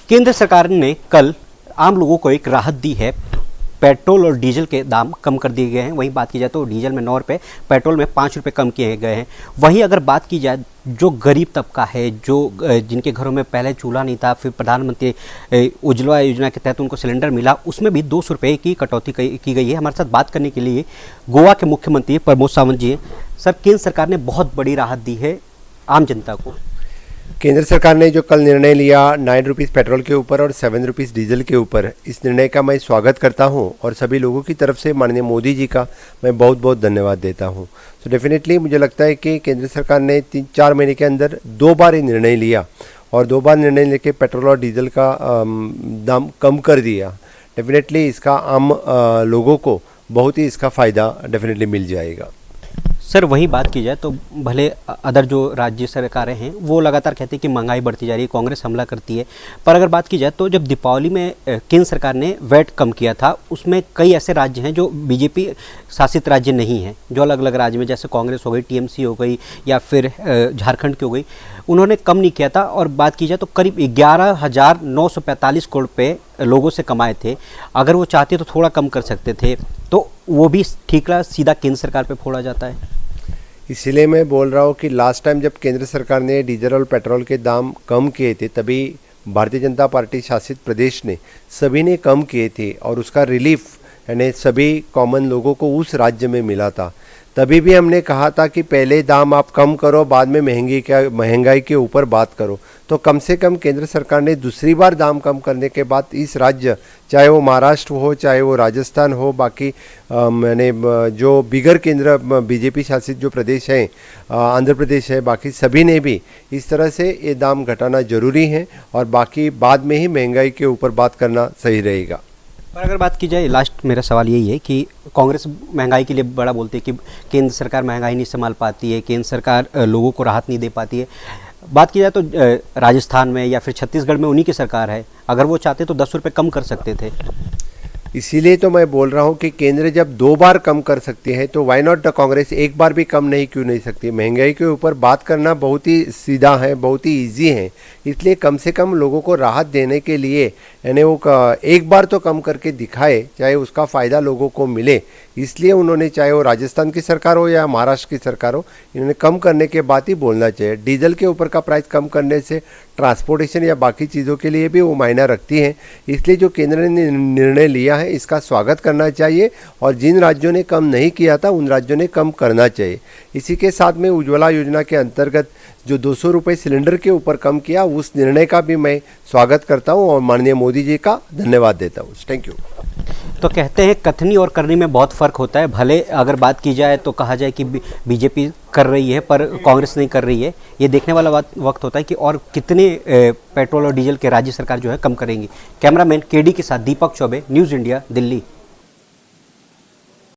केंद्र सरकार ने कल आम लोगों को एक राहत दी है। पेट्रोल और डीजल के दाम कम कर दिए गए हैं। वहीं बात की जाए तो डीजल में 9 रुपये, पेट्रोल में 5 रुपये कम किए गए हैं। वहीं अगर बात की जाए जो गरीब तबका है, जो जिनके घरों में पहले चूल्हा नहीं था, फिर प्रधानमंत्री उज्ज्वला योजना के तहत उनको सिलेंडर मिला, उसमें भी 200 रुपये की कटौती की गई है। हमारे साथ बात करने के लिए गोवा के मुख्यमंत्री प्रमोद सावंत जी हैं। सर, केंद्र सरकार ने बहुत बड़ी राहत दी है आम जनता को। केंद्र सरकार ने जो कल निर्णय लिया 9 रुपीज़ पेट्रोल के ऊपर और 7 रुपीज़ डीजल के ऊपर, इस निर्णय का मैं स्वागत करता हूं और सभी लोगों की तरफ से माननीय मोदी जी का मैं बहुत बहुत धन्यवाद देता हूं। तो डेफिनेटली मुझे लगता है कि केंद्र सरकार ने 3-4 महीने के अंदर 2 बार ये निर्णय लिया और 2 बार निर्णय लेके पेट्रोल और डीजल का दाम कम कर दिया। डेफिनेटली इसका आम लोगों को बहुत ही इसका फ़ायदा डेफिनेटली मिल जाएगा। सर, वही बात की जाए तो भले अदर जो राज्य सरकारें हैं वो लगातार कहती है कि महंगाई बढ़ती जा रही है, कांग्रेस हमला करती है, पर अगर बात की जाए तो जब दीपावली में केंद्र सरकार ने वैट कम किया था, उसमें कई ऐसे राज्य हैं जो बीजेपी शासित राज्य नहीं हैं, जो अलग अलग राज्य में, जैसे कांग्रेस हो गई, टीएमसी हो गई या फिर झारखंड की हो गई, उन्होंने कम नहीं किया था। और बात की जाए तो करीब 11,945 करोड़ रुपये लोगों से कमाए थे। अगर वो चाहते तो थोड़ा कम कर सकते थे, तो वो भी ठीकरा सीधा केंद्र सरकार पे फोड़ा जाता है। इसीलिए मैं बोल रहा हूँ कि लास्ट टाइम जब केंद्र सरकार ने डीजल और पेट्रोल के दाम कम किए थे, तभी भारतीय जनता पार्टी शासित प्रदेश ने सभी ने कम किए थे और उसका रिलीफ यानी सभी कॉमन लोगों को उस राज्य में मिला था। तभी भी हमने कहा था कि पहले दाम आप कम करो, बाद में महंगाई के ऊपर बात करो। तो कम से कम केंद्र सरकार ने दूसरी बार दाम कम करने के बाद इस राज्य, चाहे वो महाराष्ट्र हो, चाहे वो राजस्थान हो, बाकी मैंने जो बिगर केंद्र बीजेपी शासित जो प्रदेश हैं, आंध्र प्रदेश है, बाकी सभी ने भी इस तरह से ये दाम घटाना जरूरी है और बाकी बाद में ही महंगाई के ऊपर बात करना सही रहेगा। पर अगर बात की जाए, लास्ट मेरा सवाल यही है कि कांग्रेस महंगाई के लिए बड़ा बोलती है कि केंद्र सरकार महंगाई नहीं संभाल पाती है, केंद्र सरकार लोगों को राहत नहीं दे पाती है। बात की जाए तो राजस्थान में या फिर छत्तीसगढ़ में उन्हीं की सरकार है, अगर वो चाहते तो 10 रुपये कम कर सकते थे। इसीलिए तो मैं बोल रहा हूँ कि केंद्र जब 2 बार कम कर सकती है तो वाई नॉट द कांग्रेस एक बार भी कम नहीं क्यों नहीं सकती। महंगाई के ऊपर बात करना बहुत ही सीधा है, बहुत ही इजी है। इसलिए कम से कम लोगों को राहत देने के लिए यानी वो एक बार तो कम करके दिखाए, चाहे उसका फ़ायदा लोगों को मिले। इसलिए उन्होंने, चाहे वो राजस्थान की सरकार हो या महाराष्ट्र की सरकार हो, इन्होंने कम करने के बाद ही बोलना चाहिए। डीजल के ऊपर का प्राइस कम करने से ट्रांसपोर्टेशन या बाकी चीज़ों के लिए भी वो मायना रखती है। इसलिए जो केंद्र ने निर्णय लिया है इसका स्वागत करना चाहिए और जिन राज्यों ने कम नहीं किया था उन राज्यों ने कम करना चाहिए। इसी के साथ में उज्ज्वला योजना के अंतर्गत जो 200 रुपये सिलेंडर के ऊपर कम किया, उस निर्णय का भी मैं स्वागत करता हूं और माननीय मोदी जी का धन्यवाद देता हूं। Thank you. तो कहते हैं कथनी और करनी में बहुत फ़र्क होता है। भले अगर बात की जाए तो कहा जाए कि बीजेपी कर रही है पर कांग्रेस नहीं कर रही है, ये देखने वाला वक्त होता है कि और कितने पेट्रोल और डीजल के राज्य सरकार जो है कम करेंगी। कैमरामैन केडी के साथ दीपक चौबे, न्यूज़ इंडिया, दिल्ली।